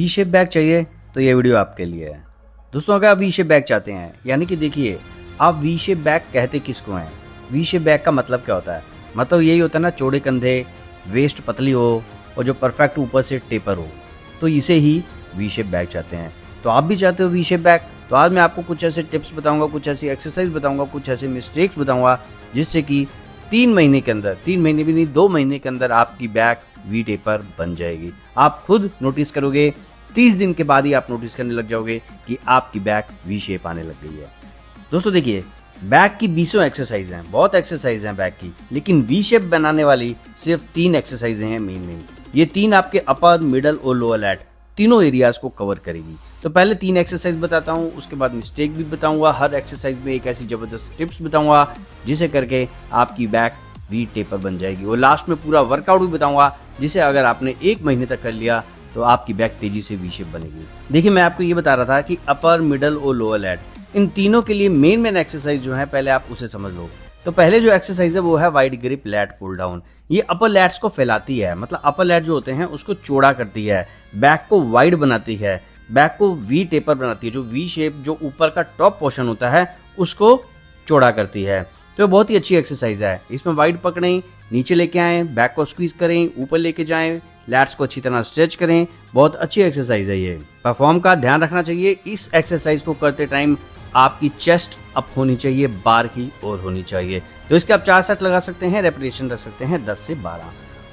V shape back चाहिए तो ये वीडियो आपके लिए है। दोस्तों अगर आप वी शेप बैक चाहते हैं, यानी कि देखिए आप वी शेप बैक कहते किसको हैं? वी शेप बैक का मतलब क्या होता है? मतलब यही होता है ना, चौड़े कंधे, वेस्ट पतली हो और जो परफेक्ट ऊपर से टेपर हो, तो इसे ही वी शेप बैक चाहते हैं। तो आप भी चाहते हो वी शेप बैक? तो आज मैं आपको कुछ ऐसे टिप्स बताऊंगा, कुछ ऐसी एक्सरसाइज बताऊंगा, कुछ ऐसे मिस्टेक्स बताऊंगा जिससे कि 3 महीने के अंदर, 3 महीने भी नहीं 2 महीने के अंदर आपकी बैक वी टेपर बन जाएगी। आप खुद नोटिस करोगे, 30 दिन के बाद ही आप नोटिस करने लग जाओगे कि आपकी बैक वी शेप आने लग गई है। दोस्तों देखिए, बैक की 20 एक्सरसाइज हैं, बहुत एक्सरसाइज हैं बैक की, लेकिन वी शेप बनाने वाली सिर्फ 3 एक्सरसाइजें हैं मेन। ये 3 आपके अपर, मिडल और लोअर लैट तीनों एरियाज को कवर करेगी। तो पहले 3 एक्सरसाइज बताता हूँ, उसके बाद मिस्टेक भी बताऊंगा, हर एक्सरसाइज में एक ऐसी जबरदस्त टिप्स बताऊंगा जिसे करके आपकी बैक वी टेपर बन जाएगी। और लास्ट में पूरा वर्कआउट भी बताऊंगा जिसे अगर आपने 1 महीने तक कर लिया तो आपकी बैक तेजी से वी शेप बनेगी। देखिए मैं आपको ये बता रहा था कि अपर, मिडल और लोअर लैट, इन तीनों के लिए मेन एक्सरसाइज जो है पहले आप उसे समझ लो। तो पहले जो एक्सरसाइज है वो है wide grip lat pull down. ये अपर लैट्स को फैलाती है, मतलब अपर लैट जो होते हैं उसको चौड़ा करती है, बैक को वाइड बनाती है, बैक को वी टेपर बनाती है, जो वी शेप जो ऊपर का टॉप पोर्शन होता है उसको चौड़ा करती है। तो ये बहुत ही अच्छी एक्सरसाइज है। इसमें वाइड पकड़ें, नीचे लेके आएं, बैक को स्क्वीज करें, ऊपर लेके जाएं, लैट्स को अच्छी तरह स्ट्रेच करें। बहुत अच्छी एक्सरसाइज है ये। परफॉर्म का ध्यान रखना चाहिए। इस एक्सरसाइज को करते टाइम आपकी चेस्ट अप होनी चाहिए, बार की ओर होनी चाहिए। तो इसके आप 4 सेट लगा सकते हैं, रेपिटेशन रख सकते हैं 10 से 12।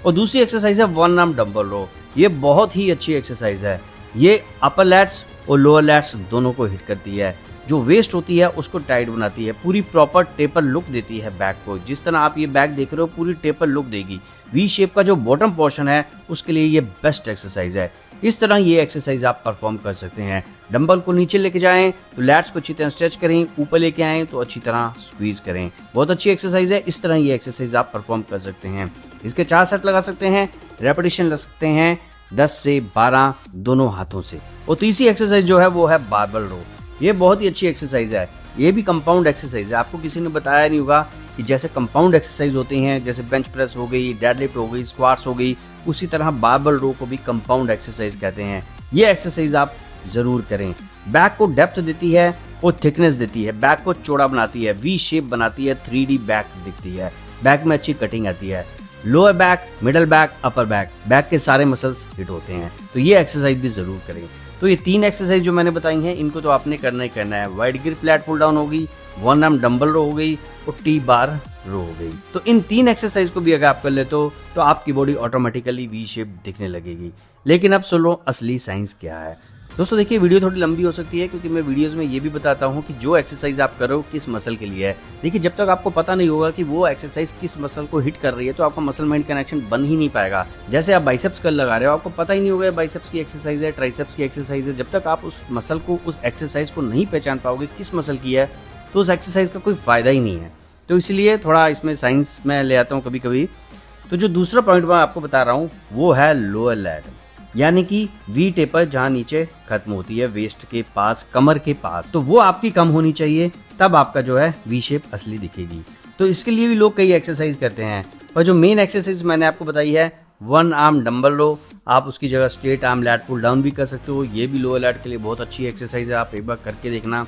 और दूसरी एक्सरसाइज है 1 आर्म डंबल रो। ये बहुत ही अच्छी एक्सरसाइज है। ये अपर लैट्स और लोअर लैट्स दोनों को हिट करती है, जो वेस्ट होती है उसको टाइट बनाती है, पूरी प्रॉपर टेपर लुक देती है बैक को। जिस तरह आप ये बैक देख रहे हो पूरी टेपर लुक देगी। वी शेप का जो बॉटम पोर्शन है उसके लिए ये बेस्ट एक्सरसाइज है। इस तरह ये एक्सरसाइज आप परफॉर्म कर सकते हैं। डंबल को नीचे लेके जाएं तो लैट्स को अच्छी तरह स्ट्रेच करें, ऊपर लेके आएं तो अच्छी तरह स्क्वीज करें। बहुत अच्छी एक्सरसाइज है। इस तरह ये एक्सरसाइज आप परफॉर्म कर सकते हैं। इसके 4 सेट लगा सकते हैं, रेपिटेशन लग सकते हैं 10 से 12 दोनों हाथों से। और तीसरी एक्सरसाइज जो है वो है बारबल रो। ये बहुत ही अच्छी एक्सरसाइज है। ये भी कंपाउंड एक्सरसाइज है। आपको किसी ने बताया नहीं होगा कि जैसे कंपाउंड एक्सरसाइज होती हैं, जैसे बेंच प्रेस हो गई, डेडलिफ्ट हो गई, स्क्वाट्स हो गई, उसी तरह बारबल रो को भी कंपाउंड एक्सरसाइज कहते हैं। ये एक्सरसाइज आप जरूर करें। बैक को डेप्थ देती है और थिकनेस देती है, बैक को चौड़ा बनाती है, वी शेप बनाती है, 3D बैक दिखती है, बैक में अच्छी कटिंग आती है। Lower back, middle back, upper back, back के सारे मसल्स हिट होते हैं। तो ये एक्सरसाइज भी जरूर करें। तो ये 3 एक्सरसाइज जो मैंने बताई हैं इनको तो आपने करना ही करना है। Wide grip lat pull down होगी, 1 आर्म डंबल रो हो गई और टी बार रो हो गई। तो इन 3 एक्सरसाइज को भी अगर आप कर लेते हो तो आपकी बॉडी ऑटोमेटिकली वी शेप दिखने लगेगी। लेकिन अब सुनो असली साइंस क्या है। दोस्तों देखिए, वीडियो थोड़ी लंबी हो सकती है क्योंकि मैं वीडियोस में ये भी बताता हूँ कि जो एक्सरसाइज आप करो किस मसल के लिए है। देखिए, जब तक आपको पता नहीं होगा कि वो एक्सरसाइज किस मसल को हिट कर रही है तो आपका मसल माइंड कनेक्शन बन ही नहीं पाएगा। जैसे आप बाइसेप्स कर लगा रहे हो, आपको पता ही नहीं होगा बाइसेप्स की एक्सरसाइज है, ट्राइसेप्स की एक्सरसाइज है। जब तक आप उस मसल को, उस एक्सरसाइज को नहीं पहचान पाओगे किस मसल की है, तो उस एक्सरसाइज का कोई फायदा ही नहीं है। तो इसलिए थोड़ा इसमें साइंस में ले आता हूँ कभी कभी। तो जो दूसरा पॉइंट मैं आपको बता रहा हूँ वो है लोअर लैट, यानी कि वी टेपर जहाँ नीचे खत्म होती है, वेस्ट के पास, कमर के पास, तो वो आपकी कम होनी चाहिए, तब आपका जो है वी शेप असली दिखेगी। तो इसके लिए भी लोग कई एक्सरसाइज करते हैं, पर जो मेन एक्सरसाइज मैंने आपको बताई है 1 आर्म डंबल रो, आप उसकी जगह straight arm lat pull down भी कर सकते हो। ये भी लोअर लैट के लिए बहुत अच्छी एक्सरसाइज है, आप एक बार करके देखना।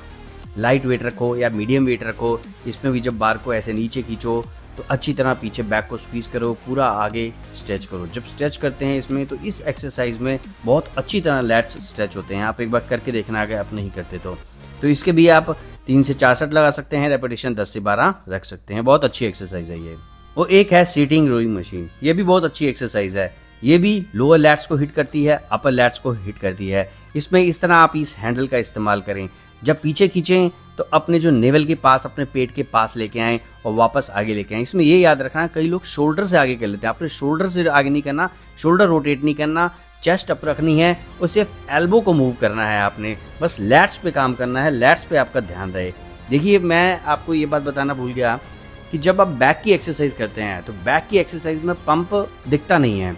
लाइट वेट रखो या मीडियम वेट रखो, इसमें भी जब बार को ऐसे नीचे खींचो तो अच्छी तरह पीछे बैक को स्क्वीज करो, पूरा आगे स्ट्रेच करो। जब स्ट्रेच करते हैं इसमें तो इस एक्सरसाइज में बहुत अच्छी तरह लैट्स स्ट्रेच होते हैं। आप एक बार करके देखना अगर आप नहीं करते तो इसके भी आप 3 से 4 सेट लगा सकते हैं, रेपिटेशन 10 से 12 रख सकते हैं। बहुत अच्छी एक्सरसाइज है ये। और एक है सीटिंग रोइंग मशीन। ये भी बहुत अच्छी एक्सरसाइज है। ये भी लोअर लैट्स को हिट करती है, अपर लैट्स को हिट करती है। इसमें इस तरह आप इस हैंडल का इस्तेमाल करें, जब पीछे खींचें तो अपने जो नेवल के पास, अपने पेट के पास लेके आएं और वापस आगे लेके आएं। इसमें ये याद रखना, कई लोग शोल्डर से आगे कर लेते हैं, आपने शोल्डर से आगे नहीं करना, शोल्डर रोटेट नहीं करना, चेस्ट अप रखनी है और सिर्फ एल्बो को मूव करना है। आपने बस लैट्स पे काम करना है, लैट्स पे आपका ध्यान रहे। देखिए, मैं आपको ये बात बताना भूल गया कि जब आप बैक की एक्सरसाइज करते हैं तो बैक की एक्सरसाइज में पंप दिखता नहीं है,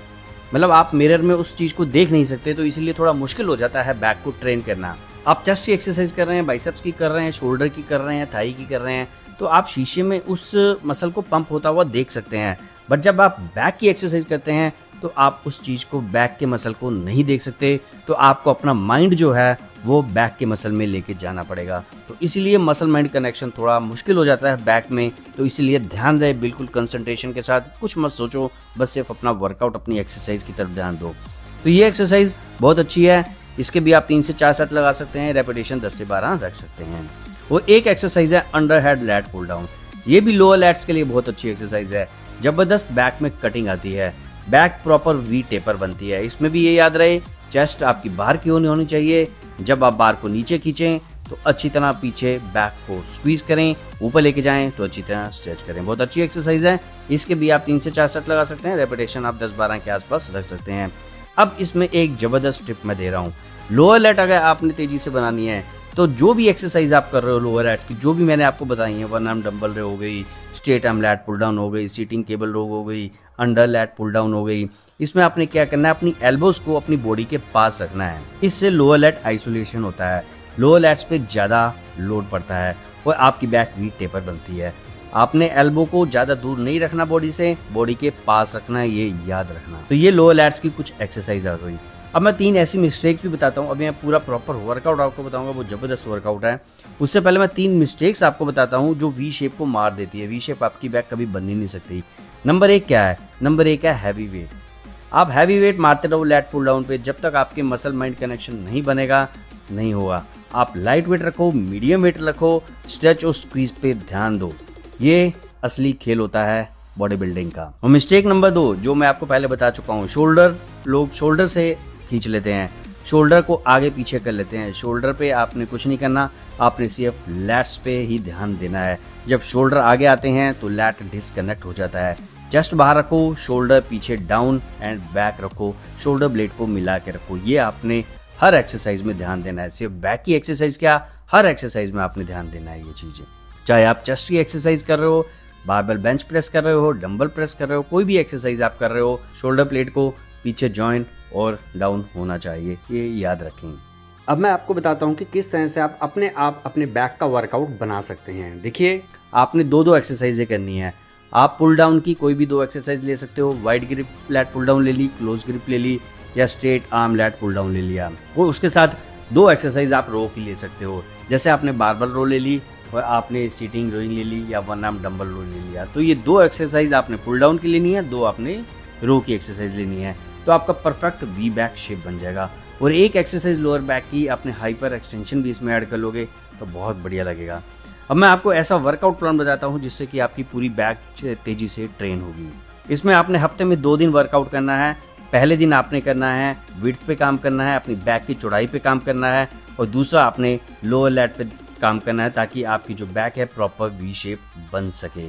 मतलब आप मिरर में उस चीज़ को देख नहीं सकते, तो इसीलिए थोड़ा मुश्किल हो जाता है बैक को ट्रेन करना। आप चेस्ट की एक्सरसाइज कर रहे हैं, बाइसेप्स की कर रहे हैं, शोल्डर की कर रहे हैं, थाई की कर रहे हैं, तो आप शीशे में उस मसल को पंप होता हुआ देख सकते हैं। बट जब आप बैक की एक्सरसाइज करते हैं तो आप उस चीज़ को बैक के मसल को नहीं देख सकते, तो आपको अपना माइंड जो है वो बैक के मसल में लेके जाना पड़ेगा। तो इसीलिए मसल माइंड कनेक्शन थोड़ा मुश्किल हो जाता है बैक में। तो इसीलिए ध्यान रहे, बिल्कुल कंसंट्रेशन के साथ, कुछ मत सोचो, बस सिर्फ अपना वर्कआउट, अपनी एक्सरसाइज की तरफ ध्यान दो। तो ये एक्सरसाइज बहुत अच्छी है, इसके भी आप 3 से 4 सेट लगा सकते हैं, रेपिटेशन 10 से 12 रख सकते हैं। वो एक एक्सरसाइज है under head lat pull down. ये भी लोअर लैट्स के लिए बहुत अच्छी एक्सरसाइज है। जबरदस्त बैक में कटिंग आती है, बैक प्रॉपर वी टेपर बनती है। इसमें भी ये याद रहे, चेस्ट आपकी बाहर की नहीं होनी चाहिए। जब आप बार को नीचे खींचें तो अच्छी तरह पीछे बैक को स्क्वीज करें, ऊपर लेके जाएं तो अच्छी तरह स्ट्रेच करें। बहुत अच्छी एक्सरसाइज है, इसके भी आप 3 से 4 सेट लगा सकते हैं, रेपिटेशन आप 10-12 के आसपास रख सकते हैं। अब इसमें एक जबरदस्त टिप मैं दे रहा हूँ। लोअर लैट अगर आपने तेजी से बनानी है तो जो भी एक्सरसाइज आप कर रहे हो लोअर लैट्स की, जो भी मैंने आपको बताई है, 1 आर्म डंबल रे हो गई, straight arm lat pull down हो गई, सीटिंग केबल रो हो गई, अंडर लैट पुल डाउन हो गई, इसमें आपने क्या करना है, अपनी एल्बोज को अपनी बॉडी के पास रखना है। इससे लोअर लैट आइसोलेशन होता है, लोअर लैट्स पे ज़्यादा लोड पड़ता है और आपकी बैक वी टेपर बनती है। आपने एल्बो को ज़्यादा दूर नहीं रखना बॉडी से, बॉडी के पास रखना है, ये याद रखना। तो ये लोअर लैट्स की कुछ एक्सरसाइज आ गई। अब मैं 3 ऐसी मिस्टेक्स भी बताता हूँ। अभी मैं पूरा प्रॉपर वर्कआउट आपको बताऊंगा, वो जबरदस्त वर्कआउट है। उससे पहले मैं 3 मिस्टेक्स आपको बताता हूँ जो वी शेप को मार देती है। वी शेप आपकी बैक कभी बन ही नहीं सकती। नंबर 1 क्या है? नंबर 1 है हैवी वेट। आप हैवी वेट मारते रहो लैट पुल डाउन पे, जब तक आपके मसल माइंड कनेक्शन नहीं बनेगा, नहीं होगा। आप लाइट वेट रखो, मीडियम वेट रखो, स्ट्रेच और स्क्वीज पे ध्यान दो। ये असली खेल होता है बॉडी बिल्डिंग का। और मिस्टेक नंबर 2 जो मैं आपको पहले बता चुका हूँ, शोल्डर, लोग शोल्डर से खींच लेते हैं, शोल्डर को आगे पीछे कर लेते हैं। शोल्डर पे आपने कुछ नहीं करना, आपने सिर्फ लैट्स पे ही ध्यान देना है। जब शोल्डर आगे आते हैं तो लैट डिस्कनेक्ट हो जाता है। चेस्ट बाहर रखो, शोल्डर पीछे डाउन एंड बैक रखो, शोल्डर ब्लेड को मिला के रखो। ये आपने हर एक्सरसाइज में ध्यान देना है। सिर्फ बैक की एक्सरसाइज क्या, हर एक्सरसाइज में आपने ध्यान देना है ये चीजें। चाहे आप चेस्ट की एक्सरसाइज कर रहे हो, बारबेल बेंच प्रेस कर रहे हो, डंबल प्रेस कर रहे हो, कोई भी एक्सरसाइज आप कर रहे हो, शोल्डर प्लेट को पीछे जॉइंट और डाउन होना चाहिए, ये याद रखें। अब मैं आपको बताता हूँ कि किस तरह से आप अपने बैक का वर्कआउट बना सकते हैं। देखिए, आपने 2-2 एक्सरसाइजें करनी है। आप पुल डाउन की कोई भी 2 एक्सरसाइज ले सकते हो। Wide grip lat pull down ले ली, क्लोज ग्रिप ले ली, या straight arm lat pull down ले लिया। वो उसके साथ 2 एक्सरसाइज आप रो की ले सकते हो। जैसे आपने बारबल रो ले ली और आपने सीटिंग रोइंग ले ली, या 1 आर्म डंबल रो ले लिया। तो ये 2 एक्सरसाइज आपने पुल डाउन की लेनी है, 2 आपने रो की एक्सरसाइज लेनी है। तो आपका परफेक्ट वी बैक शेप बन जाएगा। और एक एक्सरसाइज लोअर बैक की आपने हाइपर एक्सटेंशन भी इसमें ऐड कर लोगे तो बहुत बढ़िया लगेगा। अब मैं आपको ऐसा वर्कआउट प्लान बताता हूँ जिससे कि आपकी पूरी बैक तेजी से ट्रेन होगी। इसमें आपने हफ्ते में 2 दिन वर्कआउट करना है। पहले दिन आपने करना है विड्थ पे काम करना है, अपनी बैक की चौड़ाई पे काम करना है, और दूसरा आपने लोअर लैट पे काम करना है, ताकि आपकी जो बैक है प्रॉपर वी शेप बन सके।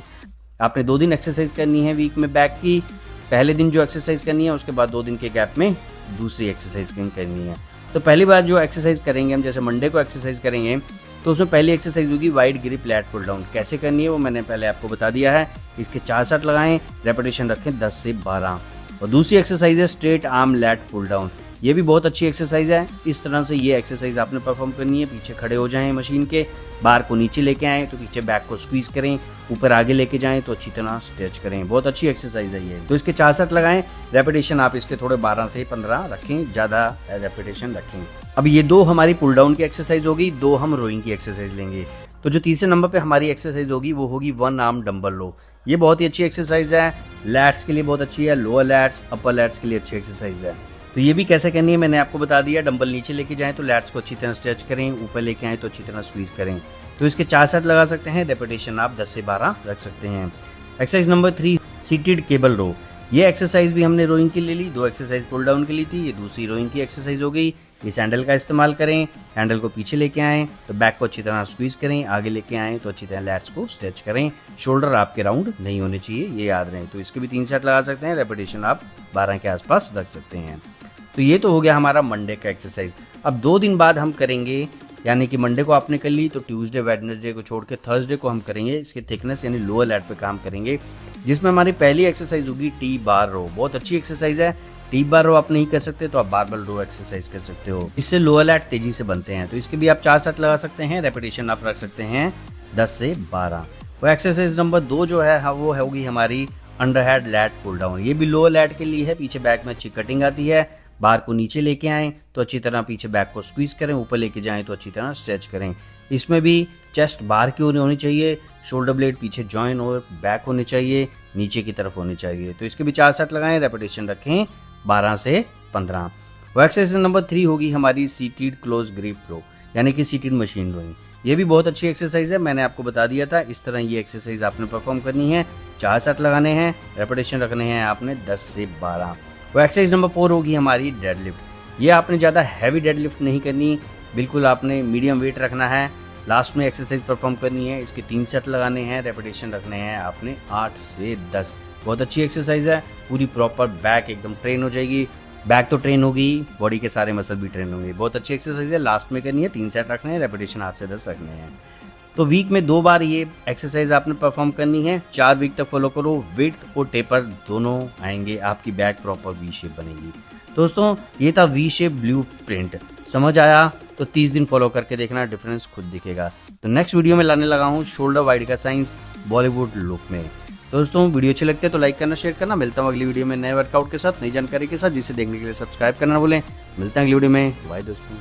आपने 2 दिन एक्सरसाइज करनी है वीक में बैक की। पहले दिन जो एक्सरसाइज करनी है, उसके बाद 2 दिन के गैप में दूसरी एक्सरसाइज करनी है। तो पहली बार जो एक्सरसाइज करेंगे हम, जैसे मंडे को एक्सरसाइज करेंगे, तो उसमें पहली एक्सरसाइज होगी wide grip lat pull down. कैसे करनी है वो मैंने पहले आपको बता दिया है। इसके 4 सेट लगाएं, रेपिटेशन रखें 10 से 12। और दूसरी एक्सरसाइज है straight arm lat pull down. ये भी बहुत अच्छी एक्सरसाइज है। इस तरह से ये एक्सरसाइज आपने परफॉर्म करनी है। पीछे खड़े हो जाएं मशीन के, बार को नीचे लेके आएँ तो पीछे बैक को स्क्वीज करें, ऊपर आगे लेके जाएं तो अच्छी तरह स्ट्रेच करें। बहुत अच्छी एक्सरसाइज है ये। तो इसके 4 सेट लगाएं, रेपिटेशन आप इसके थोड़े 12 से 15 रखें, ज़्यादा रेपिटेशन रखें। अब ये 2 हमारी पुल डाउन की एक्सरसाइज होगी, 2 हम रोइंग की एक्सरसाइज लेंगे। तो जो तीसरे नंबर पे हमारी एक्सरसाइज होगी वो होगी 1 आर्म डंबल रो। ये बहुत ही अच्छी एक्सरसाइज है, लैट्स के लिए बहुत अच्छी है, लोअर लैट्स, अपर लैट्स के लिए अच्छी एक्सरसाइज है। तो ये भी कैसे करनी है मैंने आपको बता दिया। डंबल नीचे लेके जाएं तो लैट्स को अच्छी तरह स्ट्रेच करें, ऊपर लेके आएँ तो अच्छी तरह स्क्वीज करें। तो इसके 4 सेट लगा सकते हैं, रेपिटेशन आप 10 से 12 रख सकते हैं। एक्सरसाइज नंबर 3 सीटेड केबल रो। ये एक्सरसाइज भी हमने रोइंग की ले ली, 2 एक्सरसाइज पुल डाउन की ली थी, ये दूसरी रोइंग की एक्सरसाइज हो गई। इस हैंडल का इस्तेमाल करें, हैंडल को पीछे लेके आएँ तो बैक को अच्छी तरह स्क्वीज करें, आगे लेके आएँ तो अच्छी तरह लैट्स को स्ट्रेच करें। शोल्डर आपके राउंड नहीं होने चाहिए, ये याद रहें। तो इसके भी 3 सेट लगा सकते हैं, रेपिटेशन आप 12 के आसपास रख सकते हैं। तो ये तो हो गया हमारा मंडे का एक्सरसाइज। अब 2 दिन बाद हम करेंगे, यानी कि मंडे को आपने कर ली तो ट्यूसडे वेडनेसडे को छोड़ के थर्सडे को हम करेंगे इसके थिकनेस यानी लोअर लैट पे काम करेंगे, जिसमें हमारी पहली एक्सरसाइज होगी टी बार रो। बहुत अच्छी एक्सरसाइज है। टी बार रो आप नहीं कर सकते तो आप बारबल रो एक्सरसाइज कर सकते हो, इससे लोअर लैट तेजी से बनते हैं। तो इसके भी आप 4 सेट लगा सकते हैं, रेपिटेशन आप रख सकते हैं 10 से 12। वो एक्सरसाइज नंबर 2 जो है वो होगी हमारी under head lat pull down, ये भी लोअर लैट के लिए है। पीछे बैक में अच्छी कटिंग आती है। बार को नीचे लेके आएं तो अच्छी तरह पीछे बैक को स्क्वीज करें, ऊपर लेके जाएं तो अच्छी तरह स्ट्रेच करें। इसमें भी चेस्ट बार की ओर होनी चाहिए, शोल्डर ब्लेड पीछे जॉइन और बैक होने चाहिए, नीचे की तरफ होनी चाहिए। तो इसके भी 4 सेट लगाएं, रेपिटेशन रखें 12 से 15। वो एक्सरसाइज नंबर 3 होगी हमारी सीटेड क्लोज ग्रिप रो, यानी कि सीटेड मशीन रोइंग। ये भी बहुत अच्छी एक्सरसाइज है, मैंने आपको बता दिया था। इस तरह ये एक्सरसाइज आपने परफॉर्म करनी है, 4 सेट लगाने हैं, रेपिटेशन रखने हैं आपने 10 से 12। वो एक्सरसाइज नंबर 4 होगी हमारी डेडलिफ्ट। ये आपने ज़्यादा हैवी डेडलिफ्ट नहीं करनी, बिल्कुल आपने मीडियम वेट रखना है। लास्ट में एक्सरसाइज परफॉर्म करनी है, इसके 3 सेट लगाने हैं, रेपिटेशन रखने हैं आपने 8 से 10। बहुत अच्छी एक्सरसाइज है, पूरी प्रॉपर बैक एकदम ट्रेन हो जाएगी। बैक तो ट्रेन होगी, बॉडी के सारे मसल भी ट्रेन होंगे। बहुत अच्छी एक्सरसाइज है, लास्ट में करनी है, 3 सेट रखने हैं, रेपिटेशन 8 से 10 रखने हैं। तो वीक में 2 बार ये एक्सरसाइज आपने परफॉर्म करनी है, 4 वीक तक फॉलो करो। विड्थ और टेपर दोनों आएंगे, आपकी बैक प्रॉपर वी शेप बनेगी। दोस्तों ये था वी शेप ब्लूप्रिंट, समझ आया तो 30 दिन फॉलो करके देखना, डिफरेंस खुद दिखेगा। तो नेक्स्ट वीडियो में लाने लगा हूँ शोल्डर वाइड का साइंस बॉलीवुड लुक में। दोस्तों वीडियो अच्छे लगते हैं तो लाइक करना, शेयर करना। मिलता हूँ अगली वीडियो में नए वर्कआउट के साथ, नई जानकारी के साथ, जिसे देखने के लिए सब्सक्राइब करना ना भूलें। मिलता है अगली वीडियो में, बाय दोस्तों।